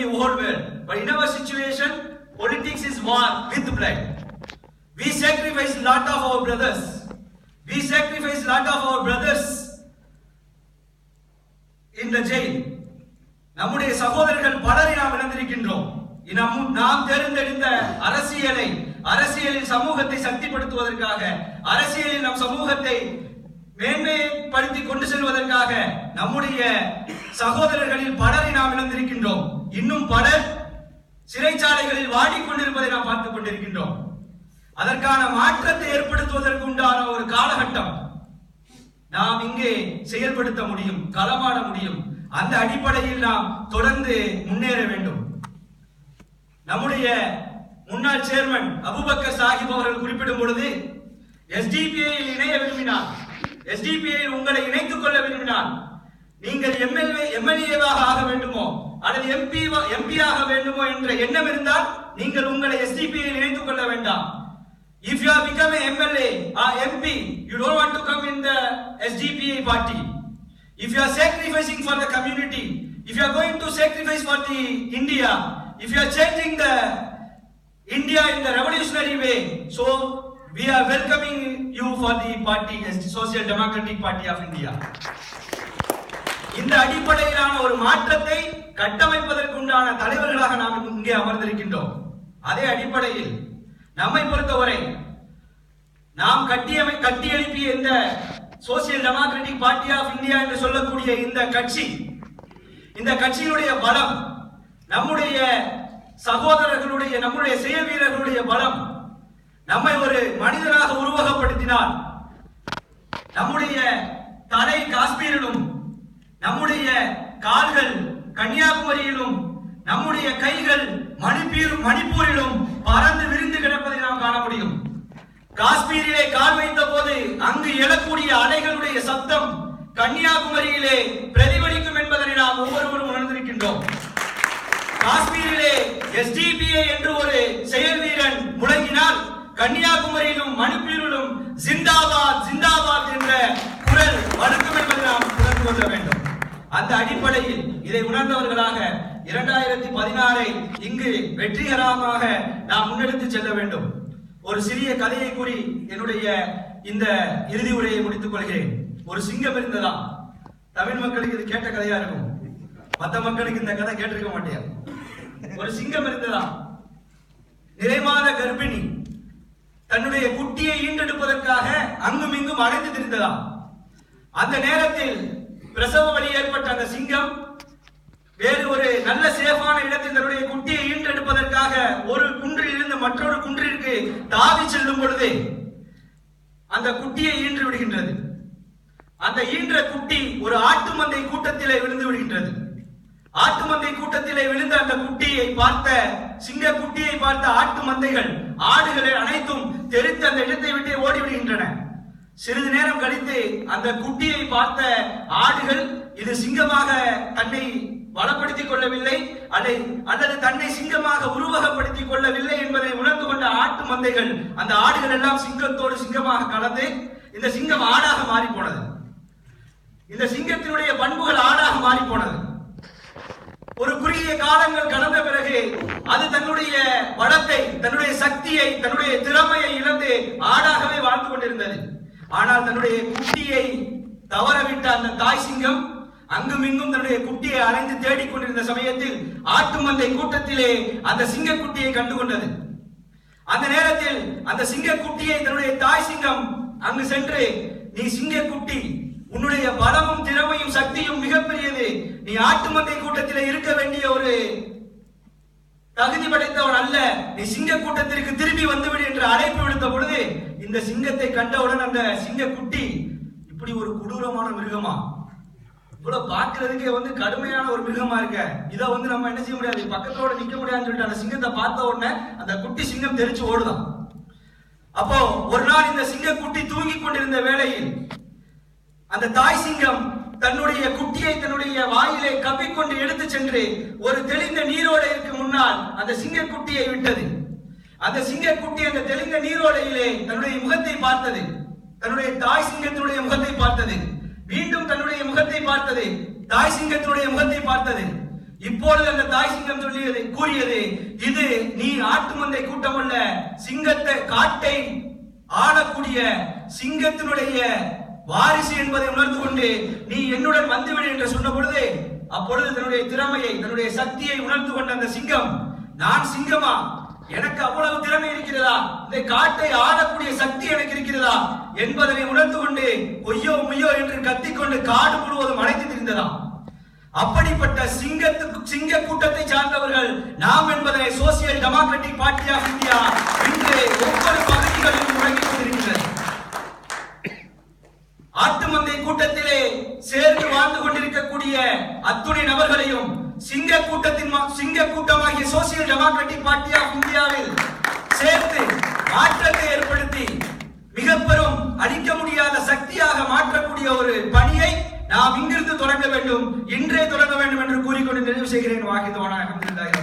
the whole world. But in our situation, politics is war with blood. We sacrifice a lot of our brothers. We sacrifice a lot of our brothers in the jail. நம்முடைய சகோதரர்கள் பலரை நாம் இழந்திருக்கின்றோம். நாம் தேர்ந்தெடுத்த அரசியலில் சமூகத்தை சக்திப்படுத்துவதற்காக, அரசியலில் நம் சமூகத்தை மேன்மைப்படுத்தி கொண்டு செல்வதற்காக நம்முடைய சகோதரர்களில் பலரை நாம் இழந்திருக்கின்றோம். இன்னும் பலர் சிறைச்சாலைகளில் வாடிக்கொண்டிருப்பதை நாம் பார்த்துக் கொண்டிருக்கின்றோம். அதற்கான மாற்றத்தை ஏற்படுத்துவதற்கு உண்டான ஒரு காலகட்டம் நாம் இங்கே செயல்படுத்த முடியும், களமாட முடியும். அந்த அடிப்படையில் நாம் தொடர்ந்து முன்னேற வேண்டும். நம்முடைய முன்னாள் சேர்மன் அபுபக்கர் சாஹிப் அவர்கள் குறிப்பிடும் பொழுது, எஸ்டிபிஐயில் இணைய விரும்பினார், எஸ்டிபிஐயில் உங்களை இணைத்துக் கொள்ள விரும்பினார், நீங்கள் எம்எல்ஏவாக ஆக வேண்டுமோ அல்லது எம்பியாக வேண்டுமோ என்ற எண்ணம் இருந்தால் நீங்கள் உங்களை எஸ்டிபிஐயில் இணைத்துக் கொள்ள வேண்டாம். If you have become an MLA or MP, you don't want to come in the SDPI party. If you are sacrificing for the community, if you are going to sacrifice for the India, if you are changing the India in the revolutionary way, so we are welcoming you for the party, Social Democratic Party of India. இந்த அடிப்படையிலான ஒரு மாற்றத்தை கட்டமைப்பதற்குண்டான தலைவர்களாக நாம் இங்கே அமர்ந்திருக்கின்றோம். அதே அடிப்படையில் நம்மை பொறுத்தவரை நாம் கட்டி எழுப்பிய இந்த social democratic party of India என்று சொல்லக்கூடிய இந்த கட்சியினுடைய பலம், நம்முடைய சகோதரர்களுடைய, நம்முடைய செயல் வீரர்களுடைய பலம் நம்மை ஒரு மனிதனாக உருவகப்படுத்தினால், நம்முடைய தலை காஷ்மீரிலும், நம்முடைய கால்கள் கன்னியாகுமரியிலும், நம்முடைய கைகள் மணிப்பூரிலும் பறந்து விரிந்து கிடப்பதை நாம் காண முடியும். காஷ்மீரிலே கால் வைத்த போது அங்கு எழக்கூடிய அலைகளுடைய சத்தம் கன்னியாகுமரியிலே பிரதிபலிக்கும் என்பதை நாம் ஒவ்வொருவரும் உணர்ந்திருக்கின்றோம். காஷ்மீரிலே எஸ்டிபிஐ என்று ஒரு செயல் வீரன் முழங்கினால் கன்னியாகுமரியிலும் மணிப்பூரிலும் ஜிந்தாபாத் ஜிந்தாபாத் என்ற குரல் வலுக்கும் என்பதை நாம் உணர்ந்து கொள்ள வேண்டும். அந்த அடிப்படையில் இதை உணர்ந்தவர்களாக 2016 இங்கு வெற்றிகரமாக நாம் முன்னெடுத்து செல்ல வேண்டும். ஒரு சிறிய கதையை கூறி என்னுடைய இந்த இறுதி உரையை முடித்துக் கொள்கிறேன். ஒரு சிங்கம் இருந்ததா. தமிழ் மக்களுக்கு இது கேட்ட கதையா இருக்கும், மற்ற மக்களுக்கு இந்த கதை கேட்டிருக்க மாட்டேன். ஒரு சிங்கம் இருந்ததா. நிறைமாத கர்ப்பிணி தன்னுடைய குட்டியை ஈண்டெடுப்பதற்காக அங்கும் இங்கும் அலைந்து திரிந்ததா. அந்த நேரத்தில் பிரசவ வலி ஏற்பட்ட அந்த சிங்கம் வேறு ஒரு நல்ல சேஃபான இடத்தில் தன்னுடைய குட்டியை ஈன்றெடுப்பதற்காக ஒரு குன்றில் இருந்து மற்றொரு குன்றிற்கு தாவி செல்லும் பொழுது அந்த குட்டியை ஈன்று விடுகின்றது. அந்த ஈன்ற குட்டி ஒரு ஆட்டு மந்தை கூட்டத்திலே விழுந்து விடுகின்றது. ஆட்டு மந்தை கூட்டத்திலே விழுந்த அந்த குட்டியை பார்த்த சிங்க குட்டியை பார்த்த ஆட்டு மந்தைகள், ஆடுகளை அனைத்தும் தெரிந்து அந்த இடத்தை விட்டு ஓடிவிடுகின்றன. சிறிது நேரம் கழித்து அந்த குட்டியை பார்த்த ஆடுகள் இது சிங்கமாக தன்னை வளப்படுத்திக் கொள்ளவில்லை அல்லது தன்னை சிங்கமாக உருவகப்படுத்திக் கொள்ளவில்லை என்பதை உணர்ந்து கொண்ட ஆட்டு மந்தைகள் அந்த ஆடுகள் எல்லாம் சிங்கத்தோடு சிங்கமாக கலந்து இந்த சிங்கம் ஆடாக மாறி போனது. இந்த சிங்கத்தினுடைய பண்புகள் ஆடாக மாறி போனது. ஒரு குறுகிய காலங்கள் கடந்த பிறகு அது தன்னுடைய பலத்தை, தன்னுடைய சக்தியை, தன்னுடைய திறமையை இழந்து ஆடாகவே வாழ்ந்து கொண்டிருந்தது. ஆனால் தன்னுடைய குட்டியை தவறவிட்ட அந்த தாய் சிங்கம் அங்கும் இங்கும் தன்னுடைய குட்டியை அலைந்து தேடிக்கொண்டிருந்த சமயத்தில் ஆட்டு மந்தை கூட்டத்திலே அந்த சிங்க குட்டியை கண்டுகொண்டது. அந்த நேரத்தில் அந்த சிங்க குட்டியை தன்னுடைய தாய் சிங்கம் அங்கு சென்று, நீ சிங்க குட்டி, உன்னுடைய பலமும் திறமையும் சக்தியும் மிகப்பெரியது, நீ ஆட்டு மந்தை கூட்டத்திலே இருக்க வேண்டிய ஒரு தகுதி படைத்தவன் அல்ல, நீ சிங்க கூட்டத்திற்கு திரும்பி வந்துவிடு என்று அழைப்பு விடுத்த பொழுது இந்த சிங்கத்தை கண்டவுடன் அந்த சிங்க குட்டி, இப்படி ஒரு கொடூரமான மிருகமா, இவ்வளவு பாக்குறதுக்கே கடுமையான ஒரு மிருகமா இருக்க, இதை நம்ம என்ன செய்ய முடியாது, பக்கத்தோட நிக்க முடியாதுன்னு சொல்லிட்டு அந்த சிங்கத்தை பார்த்த உடனே அந்த குட்டி சிங்கம் தெரிச்சு ஓடுதான். அப்போ ஒரு நாள் இந்த சிங்க குட்டி தூங்கி கொண்டிருந்த வேளையில் அந்த தாய் சிங்கம் தன்னுடைய குட்டியை தன்னுடைய வாயிலே கப்பிக்கொண்டு எடுத்து சென்று ஒரு தெளிந்த நீரோடைக்கு முன்னால் அந்த சிங்க குட்டியை விட்டது. அந்த சிங்க குட்டி அந்த தெளிந்த நீரோடையிலே தன்னுடைய முகத்தை பார்த்தது, தன்னுடைய தாய் சிங்கத்தினுடைய முகத்தை பார்த்தது, மீண்டும் தன்னுடைய முகத்தை பார்த்தது, தாய் சிங்கத்தினுடைய முகத்தை பார்த்தது. இப்பொழுது அந்த தாய் சிங்கம் கூறியது, இது நீ ஆட்டு மந்தை கூட்டம் அல்ல, சிங்கத்தை காட்டை ஆளக்கூடிய சிங்கத்தினுடைய வாரிசு என்பதை உணர்ந்து கொண்டு நீ என்னுடன் வந்துவிடு என்று சொன்ன பொழுது, அப்பொழுது தன்னுடைய திறமையை தன்னுடைய சக்தியை உணர்ந்து கொண்ட அந்த சிங்கம், நான் சிங்கமா, எனக்கு அவ்வளவு திறமை இருக்கிறதா, இந்த காட்டை ஆளக்கூடிய சக்தி எனக்கு இருக்கிறதா என்பதனை உணர்ந்து கொண்டு கொய்யோ முய்யோ என்று கத்திக்கொண்டு காடு முழுவதும் அழைத்து திரிந்ததாம். அப்படிப்பட்ட சிங்க கூட்டத்தை சார்ந்தவர்கள் நாம் என்பதை social democratic party of India இன்று ஒவ்வொரு பகுதிகளிலும் முழங்கிக் கொண்டிருக்கிறது. ஆட்டு மந்தை கூட்டத்திலே சேர்ந்து வாழ்ந்து கொண்டிருக்கக்கூடிய அத்துணை நபர்களையும் சிங்க கூட்டமாகிய சோசியல் டெமோக்ராட்டிக் பார்ட்டி ஆஃப் இந்தியாவில் சேர்த்து மாற்றத்தை ஏற்படுத்தி மிக பெரும் அழிக்க முடியாத சக்தியாக மாற்றக்கூடிய ஒரு பணியை நாம் இங்கிருந்து தொடங்க வேண்டும், இன்றே தொடங்க வேண்டும் என்று கூறிக்கொண்டு நிறைவு செய்கிறேன். வாஹித் வானா அல்ஹம்துலில்லாஹ்.